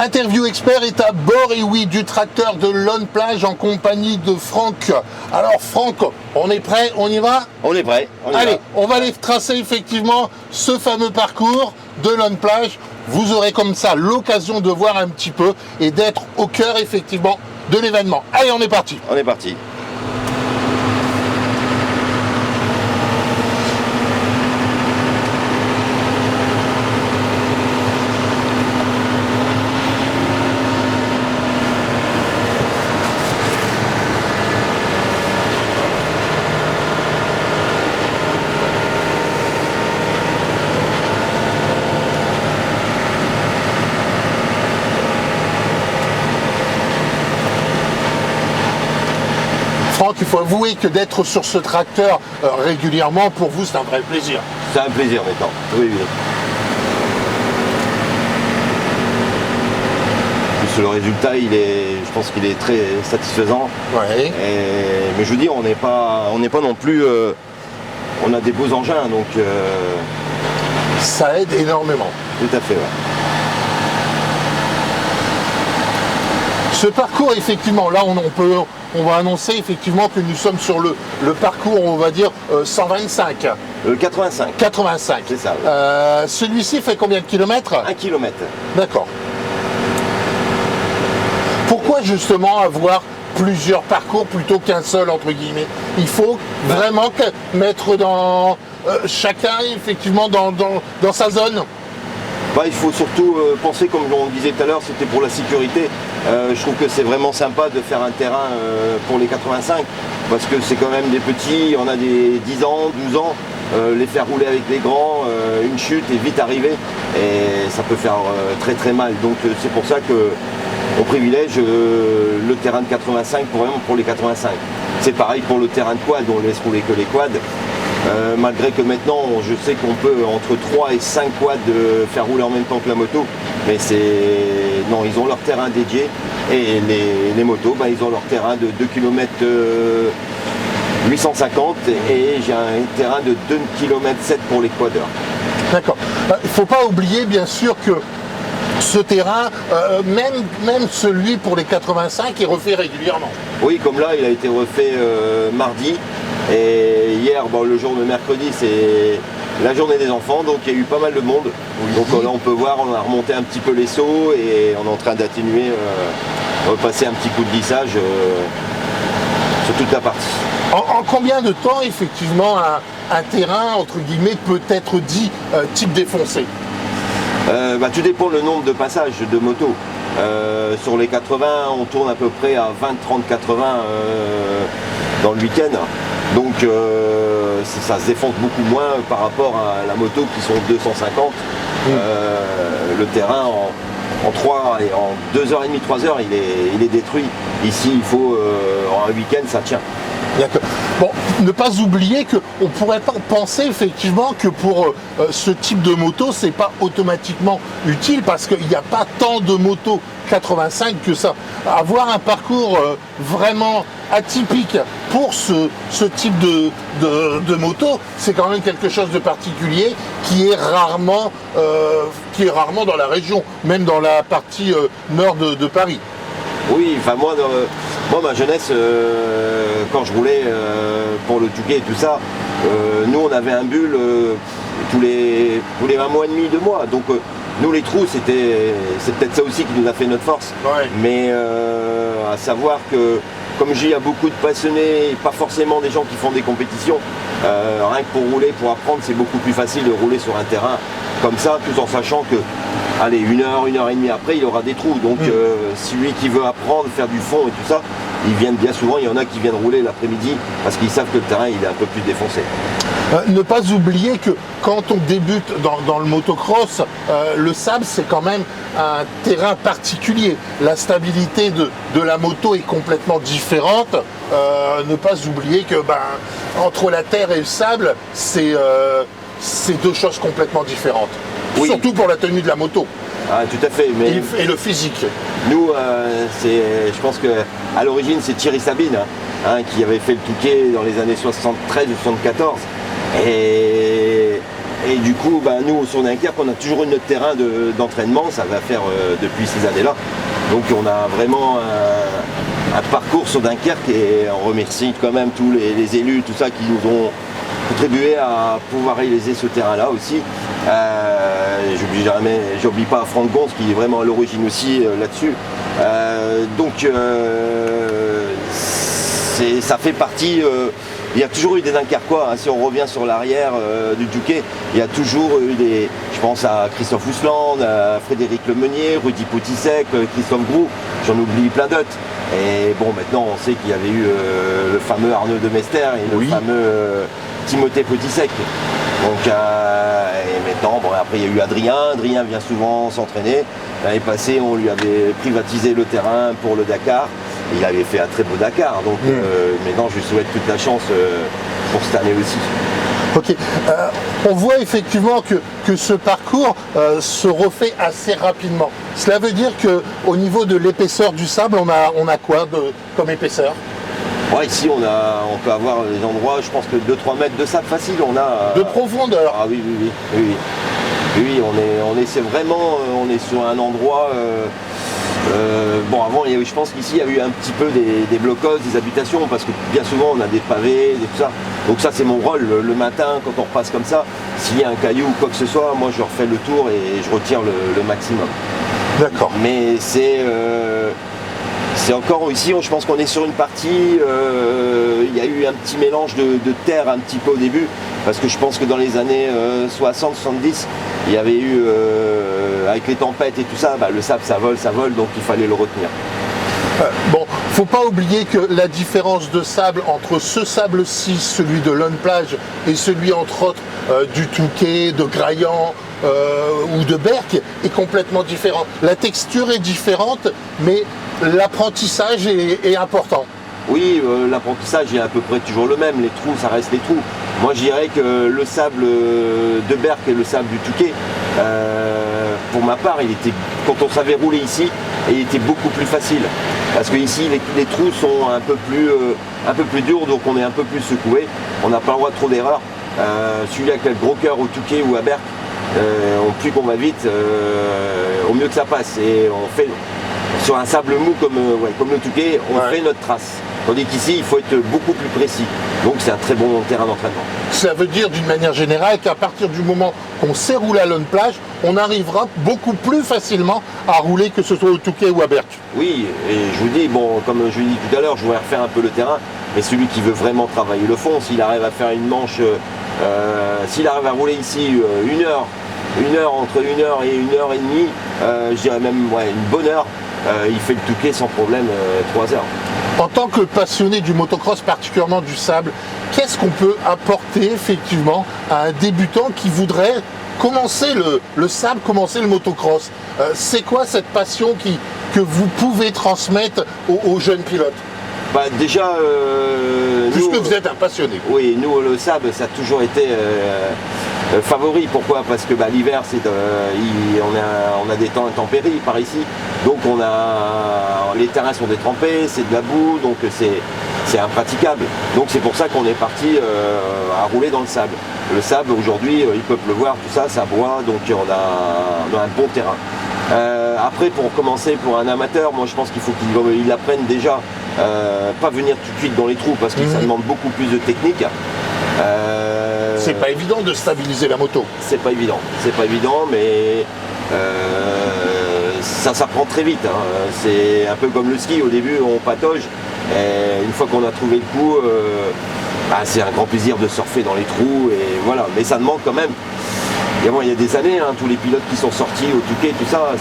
Interview Expert est à bord, et oui, du tracteur de Lone Plage en compagnie de Franck. Alors Franck, on est prêt, on y va? On est prêt. Allez, on va aller tracer effectivement ce fameux parcours de Lone Plage. Vous aurez comme ça l'occasion de voir un petit peu et d'être au cœur effectivement de l'événement. Allez, on est parti. On est parti. Franck, il faut avouer que d'être sur ce tracteur régulièrement, pour vous, c'est un vrai plaisir. C'est un plaisir maintenant. Oui, oui. Plus le résultat, je pense qu'il est très satisfaisant. Ouais. Mais je vous dis, on n'est pas non plus. On a des beaux engins, donc. Ça aide énormément. Tout à fait. Ouais. Ce parcours, effectivement, là, on va annoncer effectivement que nous sommes sur le parcours, on va dire 125. Le 85. 85. C'est ça. Oui. Celui-ci fait combien de kilomètres? 1 km. D'accord. Pourquoi justement avoir plusieurs parcours plutôt qu'un seul, entre guillemets? Il faut vraiment mettre dans chacun effectivement dans sa zone. Il faut surtout penser, comme on disait tout à l'heure, c'était pour la sécurité. Je trouve que c'est vraiment sympa de faire un terrain pour les 85, parce que c'est quand même des petits, on a des 10 ans, 12 ans, les faire rouler avec les grands, une chute est vite arrivée, et ça peut faire très très mal. Donc c'est pour ça qu'on privilège le terrain de 85 vraiment pour les 85. C'est pareil pour le terrain de quad, on laisse rouler que les quads. Malgré que maintenant, je sais qu'on peut entre 3 et 5 quads faire rouler en même temps que la moto, mais non, ils ont leur terrain dédié, et les motos, ils ont leur terrain de 2 km 850, et j'ai un terrain de 2 km 7 pour les quadeurs. D'accord. Il ne faut pas oublier bien sûr que ce terrain, même celui pour les 85, est refait régulièrement. Oui, comme là, il a été refait mardi. Et hier, le jour de mercredi, c'est la journée des enfants, donc il y a eu pas mal de monde. Oui. Donc là, on peut voir, on a remonté un petit peu les seaux et on est en train d'atténuer, repasser un petit coup de lissage sur toute la partie. En combien de temps, effectivement, un terrain, entre guillemets, peut être dit type défoncé? Tout dépend le nombre de passages de moto. Sur les 80, on tourne à peu près à 20, 30, 80 dans le week-end. Donc ça se défonce beaucoup moins par rapport à la moto qui sont 250. Le terrain en 3 et en 2h30, 3h, il est détruit. Ici, il faut en un week-end, ça tient. D'accord. Bon, ne pas oublier qu'on pourrait pas penser effectivement que pour ce type de moto, c'est pas automatiquement utile, parce qu'il n'y a pas tant de motos 85 que ça. Avoir un parcours vraiment atypique pour ce type de moto, c'est quand même quelque chose de particulier qui est rarement dans la région, même dans la partie nord de Paris. Oui, enfin moi, ma jeunesse, quand je roulais pour le Touquet et tout ça, nous on avait un bulle tous les 1 mois et demi, 2 mois. Donc nous les trous, c'est peut-être ça aussi qui nous a fait notre force. Ouais. Mais à savoir que, comme je dis, il y a beaucoup de passionnés, pas forcément des gens qui font des compétitions. Rien que pour rouler, pour apprendre, c'est beaucoup plus facile de rouler sur un terrain comme ça, tout en sachant que, allez, 1 heure, 1 heure et demie après, il y aura des trous. Donc celui qui veut apprendre, faire du fond et tout ça, ils viennent bien souvent, il y en a qui viennent rouler l'après-midi parce qu'ils savent que le terrain il est un peu plus défoncé. Ne pas oublier que quand on débute dans le motocross, le sable c'est quand même un terrain particulier. La stabilité de la moto est complètement différente. Ne pas oublier que entre la terre et le sable, c'est 2 choses complètement différentes. Oui. Surtout pour la tenue de la moto. Ah, tout à fait. Mais et le physique. Nous, je pense qu'à l'origine, c'est Thierry Sabine qui avait fait le Touquet dans les années 73 ou 74. Et Et du coup, nous, sur Dunkerque, on a toujours eu notre terrain d'entraînement, ça va faire depuis ces années-là. Donc on a vraiment un parcours sur Dunkerque et on remercie quand même tous les élus, tout ça, qui nous ont contribué à pouvoir réaliser ce terrain-là aussi. J'oublie pas Franck Gonz qui est vraiment à l'origine aussi là-dessus. Ça fait partie. Il y a toujours eu des Dunkerquois, hein. Si on revient sur l'arrière du Touquet, il y a toujours eu des. Je pense à Christophe Ousland, à Frédéric Lemeunier, Rudy Potisek, Christophe Groux, j'en oublie plein d'autres. Et bon, maintenant on sait qu'il y avait eu le fameux Arnaud de Mester et le fameux Timothée Potisek. Donc, et maintenant, après il y a eu Adrien vient souvent s'entraîner. L'année passée, on lui avait privatisé le terrain pour le Dakar. Il avait fait un très beau Dakar, donc maintenant je lui souhaite toute la chance pour cette année aussi. Ok, on voit effectivement que ce parcours se refait assez rapidement. Cela veut dire qu'au niveau de l'épaisseur du sable, on a quoi comme épaisseur? Ouais, ici on peut avoir des endroits, je pense que 2-3 mètres de sable facile, on a. De profondeur. Ah oui, c'est vraiment, on est sur un endroit. Avant, je pense qu'ici il y a eu un petit peu des blocos, des habitations, parce que bien souvent on a des pavés, tout ça. Donc ça c'est mon rôle, le matin quand on repasse comme ça, s'il y a un caillou ou quoi que ce soit, moi je refais le tour et je retire le maximum. D'accord. Mais c'est encore ici, je pense qu'on est sur une partie, il y a eu un petit mélange de terre un petit peu au début, parce que je pense que dans les années 60-70, il y avait eu, avec les tempêtes et tout ça, le sable ça vole, donc il fallait le retenir. Faut pas oublier que la différence de sable entre ce sable-ci, celui de Lone Plage, et celui entre autres du Touquet, de Graillan ou de Berck est complètement différente. La texture est différente, mais l'apprentissage est important. Oui, l'apprentissage est à peu près toujours le même, les trous, ça reste les trous. Moi je dirais que le sable de Berck et le sable du Touquet, pour ma part, quand on savait rouler ici, il était beaucoup plus facile. Parce que ici, les trous sont un peu plus durs, donc on est un peu plus secoué. On n'a pas le droit de trop d'erreurs. Celui avec le gros cœur au Touquet ou à Berck, plus qu'on va vite, au mieux que ça passe. Et on fait, sur un sable mou comme le Touquet, on fait notre trace. Tandis qu'ici, il faut être beaucoup plus précis. Donc c'est un très bon terrain d'entraînement. Ça veut dire d'une manière générale qu'à partir du moment qu'on sait rouler à Lone Plage, on arrivera beaucoup plus facilement à rouler que ce soit au Touquet ou à Berck. Oui, et je vous dis, comme je vous dis tout à l'heure, je voudrais refaire un peu le terrain, mais celui qui veut vraiment travailler le fond, s'il arrive à faire une manche, s'il arrive à rouler ici une heure entre 1 heure et 1 heure et demie, je dirais même une bonne heure, il fait le Touquet sans problème 3 heures. En tant que passionné du motocross, particulièrement du sable, qu'est-ce qu'on peut apporter effectivement à un débutant qui voudrait commencer le sable, commencer le motocross? C'est quoi cette passion que vous pouvez transmettre aux jeunes pilotes? Déjà, puisque vous êtes un passionné. Oui, nous le sable, ça a toujours été favori. Pourquoi? Parce que l'hiver, on a des temps intempéries par ici, donc les terrains sont détrempés, c'est de la boue, donc c'est impraticable. Donc c'est pour ça qu'on est parti à rouler dans le sable. Le sable aujourd'hui, il peut pleuvoir, tout ça, ça boit, donc on a un bon terrain. Après, pour commencer, pour un amateur, moi je pense qu'il faut qu'il apprenne déjà, pas venir tout de suite dans les trous parce que ça demande beaucoup plus de technique. C'est pas évident de stabiliser la moto. C'est pas évident, mais ça s'apprend très vite. C'est un peu comme le ski, au début on patauge, et une fois qu'on a trouvé le coup, c'est un grand plaisir de surfer dans les trous, et voilà. Mais ça demande quand même. Il y a des années, tous les pilotes qui sont sortis au Touquet, tout ça,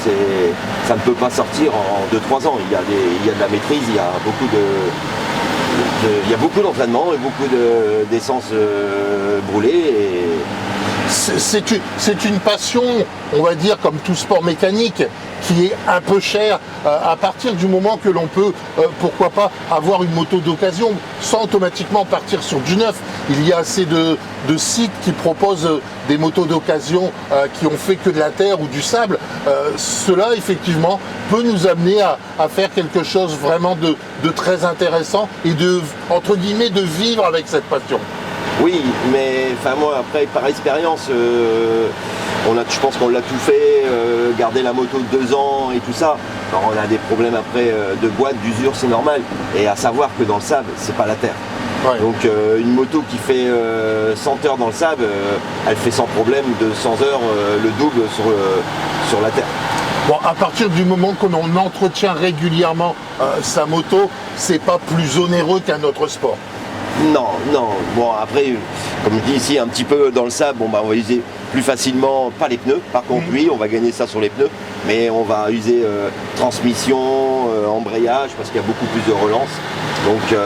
ça ne peut pas sortir en 2-3 ans. Il y a de la maîtrise, il y a beaucoup d'entraînement et beaucoup d'essence brûlée. C'est une passion, on va dire, comme tout sport mécanique, qui est un peu cher à partir du moment que l'on peut, pourquoi pas, avoir une moto d'occasion sans automatiquement partir sur du neuf. Il y a assez de sites qui proposent des motos d'occasion qui ont fait que de la terre ou du sable. Cela, effectivement, peut nous amener à faire quelque chose vraiment de très intéressant et entre guillemets, de vivre avec cette passion. Oui, mais enfin moi après par expérience, je pense qu'on l'a tout fait, garder la moto 2 ans et tout ça. Alors on a des problèmes après de boîte, d'usure, c'est normal. Et à savoir que dans le sable, c'est pas la terre. Ouais. Donc une moto qui fait 100 heures dans le sable, elle fait sans problème de 100 heures le double sur la terre. Bon, à partir du moment qu'on entretient régulièrement sa moto, c'est pas plus onéreux qu'un autre sport. Non. Bon après, comme je dis ici, un petit peu dans le sable, on va user plus facilement, pas les pneus. Par contre, oui, on va gagner ça sur les pneus, mais on va user transmission, embrayage, parce qu'il y a beaucoup plus de relance. Donc,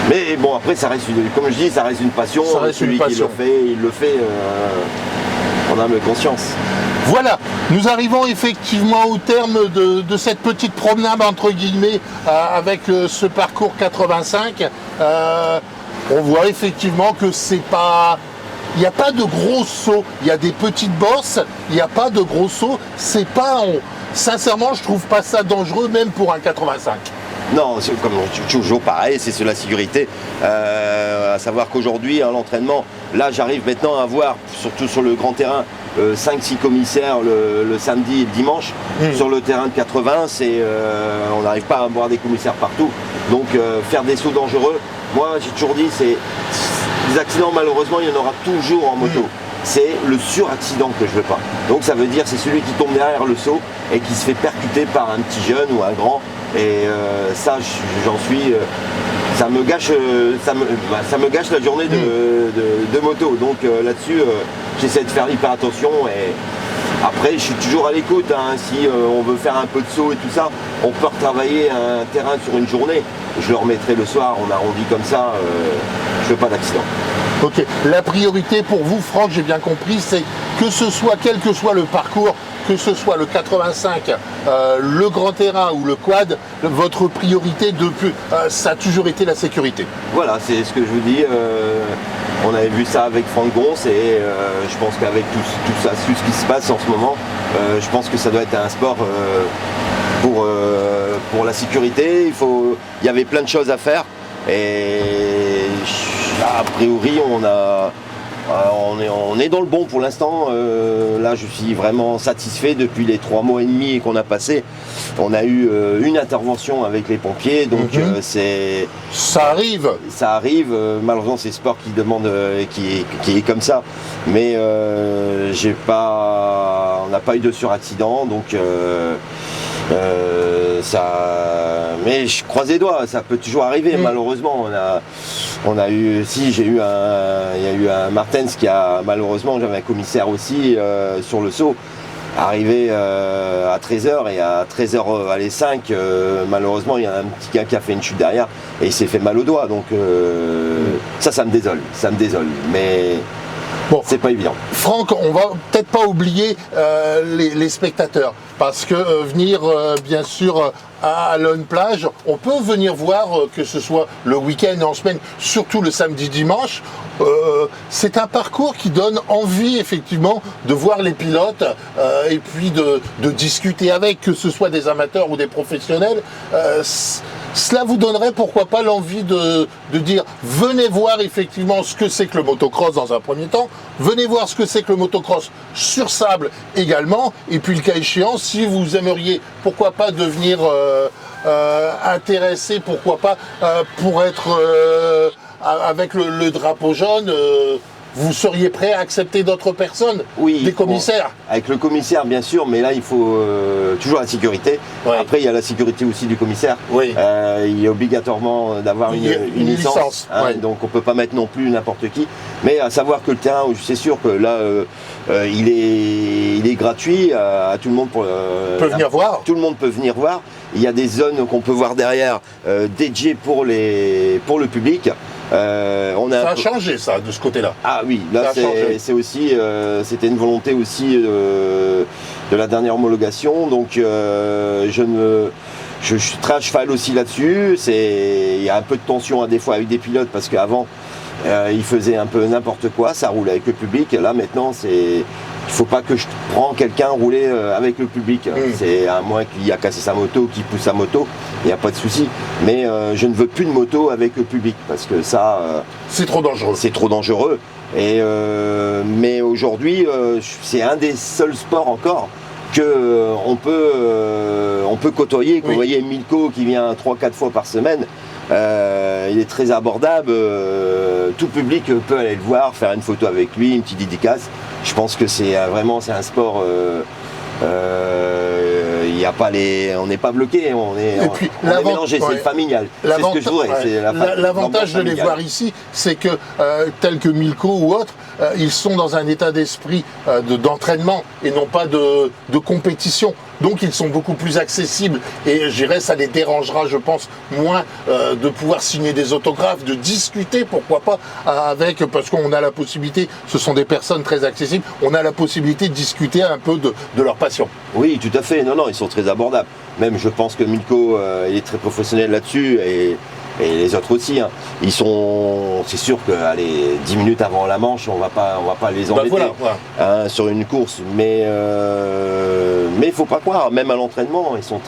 mais bon, après, ça reste comme je dis, ça reste une passion. Ça reste celui une passion. il le fait en âme et conscience. Voilà, nous arrivons effectivement au terme de cette petite promenade entre guillemets avec ce parcours 85. On voit effectivement que c'est pas... Il n'y a pas de gros sauts, il y a des petites bosses, il n'y a pas de gros sauts. C'est pas... Sincèrement, je trouve pas ça dangereux même pour un 85. Non, c'est comme toujours pareil, c'est sur la sécurité. À savoir qu'aujourd'hui, l'entraînement, là j'arrive maintenant à voir, surtout sur le grand terrain, 5-6 commissaires le samedi et le dimanche. Sur le terrain de 80, on n'arrive pas à avoir des commissaires partout. Donc faire des sauts dangereux, moi j'ai toujours dit, des accidents malheureusement il y en aura toujours en moto. C'est le suraccident que je veux pas. Donc ça veut dire c'est celui qui tombe derrière le saut et qui se fait percuter par un petit jeune ou un grand. Et ça, j'en suis... ça me gâche la journée de moto. Donc là-dessus, j'essaie de faire hyper attention. Et après, je suis toujours à l'écoute. Si on veut faire un peu de saut et tout ça, on peut retravailler un terrain sur une journée. Je le remettrai le soir, on arrondit comme ça. Je veux pas d'accident. Ok, la priorité pour vous, Franck, j'ai bien compris, c'est que ce soit, quel que soit le parcours, que ce soit le 85, le grand terrain ou le quad, votre priorité depuis, ça a toujours été la sécurité. Voilà, c'est ce que je vous dis. On avait vu ça avec Franck Gons et je pense qu'avec tout ça, tout ce qui se passe en ce moment, je pense que ça doit être un sport pour la sécurité. Il y avait plein de choses à faire et a priori on est dans le bon pour l'instant. Là je suis vraiment satisfait depuis les 3 mois et demi qu'on a passé. On a eu une intervention avec les pompiers, donc ça arrive. Ça arrive, malheureusement c'est le sport qui demande, qui est comme ça. Mais on n'a pas eu de suraccident, donc mais je croise les doigts, ça peut toujours arriver. Malheureusement, il y a eu un Martens qui a malheureusement, j'avais un commissaire aussi sur le saut, arrivé à 13h et à 13h05, malheureusement il y a un petit gars qui a fait une chute derrière et il s'est fait mal au doigt. Donc ça me désole, mais bon, c'est pas évident. Franck, on va peut-être pas oublier les spectateurs, parce que venir bien sûr à Lone Plage, on peut venir voir que ce soit le week-end en semaine, surtout le samedi dimanche. C'est un parcours qui donne envie effectivement de voir les pilotes et puis de discuter avec, que ce soit des amateurs ou des professionnels. Cela vous donnerait pourquoi pas l'envie de dire venez voir effectivement ce que c'est que le motocross dans un premier temps, venez voir ce que c'est que le motocross sur sable également, et puis le cas échéant, si vous aimeriez pourquoi pas devenir intéressé, pourquoi pas pour être avec le drapeau jaune, vous seriez prêt à accepter d'autres personnes, oui, des commissaires? Bon, avec le commissaire bien sûr, mais là il faut toujours la sécurité. Ouais. Après il y a la sécurité aussi du commissaire. Oui. Il est obligatoirement d'avoir une licence. Ouais. Donc on ne peut pas mettre non plus n'importe qui. Mais à savoir que le terrain, c'est sûr que là il est gratuit à tout le monde. Peut venir voir. Tout le monde peut venir voir. Il y a des zones qu'on peut voir derrière dédiées pour le public. Ça a changé ça de ce côté-là. Ah oui, là c'est aussi, c'était une volonté aussi de la dernière homologation, donc je suis très à cheval aussi là-dessus. Il y a un peu de tension des fois avec des pilotes parce qu'avant ils faisaient un peu n'importe quoi, ça roule avec le public. Là maintenant faut pas que je prends quelqu'un rouler avec le public. C'est à moins qu'il a cassé sa moto, qu'il pousse sa moto, il n'y a pas de souci. Mais je ne veux plus de moto avec le public parce que ça, c'est trop dangereux. C'est trop dangereux. Et mais aujourd'hui, c'est un des seuls sports encore que on peut côtoyer. Vous voyez Milko qui vient 3-4 fois par semaine. Il est très abordable, tout public peut aller le voir, faire une photo avec lui, une petite dédicace. Je pense que c'est vraiment un sport, y a pas on n'est pas bloqué, on est mélangé, c'est familial. C'est ce que je voudrais. L'avantage de les voir ici, c'est que tels que Milko ou autres, ils sont dans un état d'esprit d'entraînement et non pas de compétition. Donc ils sont beaucoup plus accessibles et je dirais ça les dérangera, je pense, moins de pouvoir signer des autographes, de discuter, pourquoi pas, avec, parce qu'on a la possibilité, ce sont des personnes très accessibles, on a la possibilité de discuter un peu de leur passion. Oui, tout à fait, non, ils sont très abordables. Même je pense que Milko, il est très professionnel là-dessus et les autres aussi. Ils sont, c'est sûr que 10 minutes avant la manche, on va pas les embêter sur une course. Mais il faut pas croire, même à l'entraînement, ils sont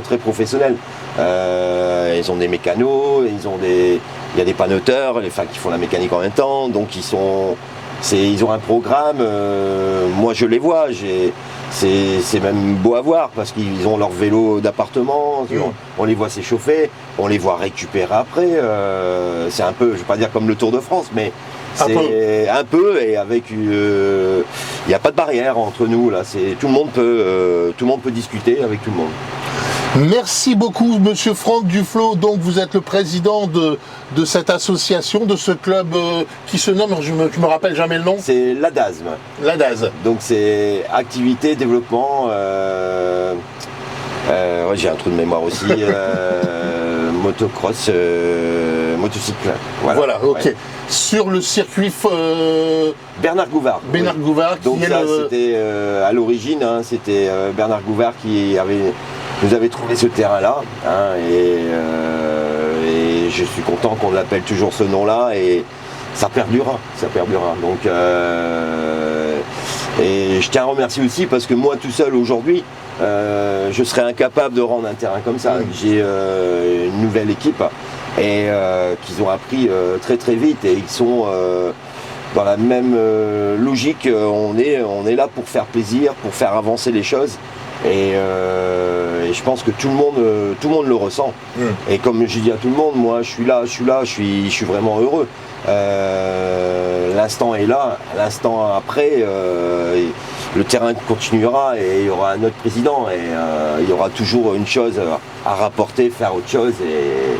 très professionnels. Ils ont des mécanos, il y a des panneauteurs, qui font la mécanique en même temps. Donc ils ont un programme. Moi je les vois. C'est même beau à voir parce qu'ils ont leur vélo d'appartement, on les voit s'échauffer, on les voit récupérer après. C'est un peu, je ne vais pas dire comme le Tour de France, mais c'est un peu et avec il n'y a pas de barrière entre nous là. Tout le monde peut discuter avec tout le monde. Merci beaucoup, Monsieur Franck Duflot. Donc, vous êtes le président de cette association, de ce club qui se nomme, je me rappelle jamais le nom. C'est l'ADASM. L'ADASM. Donc, c'est activité, développement. J'ai un trou de mémoire aussi. Motocross, motocycle. Voilà, ok. Ouais. Sur le circuit Bernard Gouvard. Bernard Gouvard. Donc ça, c'était à l'origine, c'était Bernard Gouvard qui nous avait trouvé ce terrain-là. Et je suis content qu'on l'appelle toujours ce nom-là et ça perdurera. Donc, et je tiens à remercier aussi parce que moi tout seul aujourd'hui, je serais incapable de rendre un terrain comme ça. J'ai une nouvelle équipe et qu'ils ont appris très très vite et ils sont dans la même logique. On est là pour faire plaisir, pour faire avancer les choses. Et je pense que tout le monde le ressent. Et comme je dis à tout le monde, moi je suis vraiment heureux. L'instant est là, l'instant après, le terrain continuera et il y aura un autre président et il y aura toujours une chose à rapporter, faire autre chose et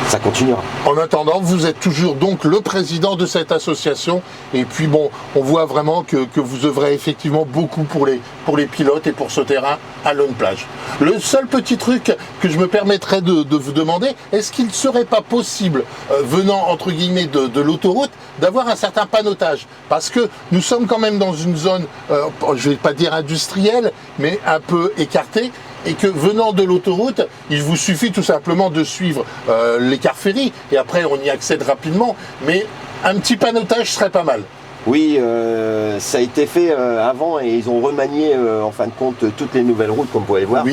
ça continuera. En attendant, vous êtes toujours donc le président de cette association et puis bon, on voit vraiment que vous œuvrez effectivement beaucoup pour les pilotes et pour ce terrain à Lone Plage. Le seul petit truc que je me permettrais de vous demander, est-ce qu'il ne serait pas possible, venant entre guillemets de l'autoroute, d'avoir un certain panneautage? Parce que nous sommes quand même dans une zone, je ne vais pas dire industrielle, mais un peu écartée. Et que venant de l'autoroute, il vous suffit tout simplement de suivre les cars ferry et après on y accède rapidement, mais un petit panneautage serait pas mal. Oui, ça a été fait avant et ils ont remanié en fin de compte toutes les nouvelles routes comme vous pouvez voir,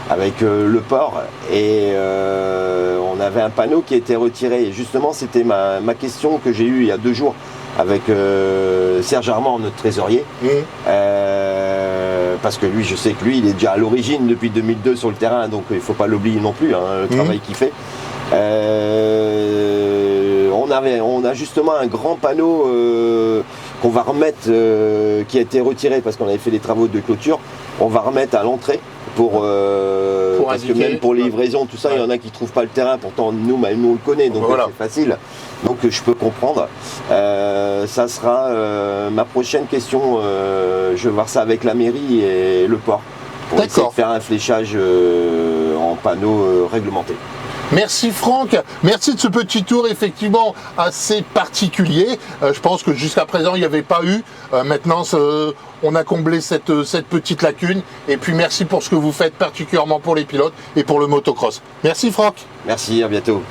avec le port et on avait un panneau qui était retiré et justement c'était ma question que j'ai eue il y a 2 jours avec Serge Armand, notre trésorier. Parce que lui, je sais que lui, il est déjà à l'origine depuis 2002 sur le terrain, donc il ne faut pas l'oublier non plus, le travail qu'il fait. On a justement un grand panneau qu'on va remettre, qui a été retiré parce qu'on avait fait des travaux de clôture. On va remettre à l'entrée parce que même pour les livraisons, tout ça, il y en a qui ne trouvent pas le terrain. Pourtant, nous on le connaît, donc c'est facile. Donc je peux comprendre. Ça sera ma prochaine question. Je vais voir ça avec la mairie et le port pour essayer de faire un fléchage en panneau réglementé. Merci Franck, merci de ce petit tour effectivement assez particulier. Je pense que jusqu'à présent il n'y avait pas eu. Maintenant on a comblé cette petite lacune. Et puis merci pour ce que vous faites particulièrement pour les pilotes et pour le motocross. Merci Franck. Merci, à bientôt.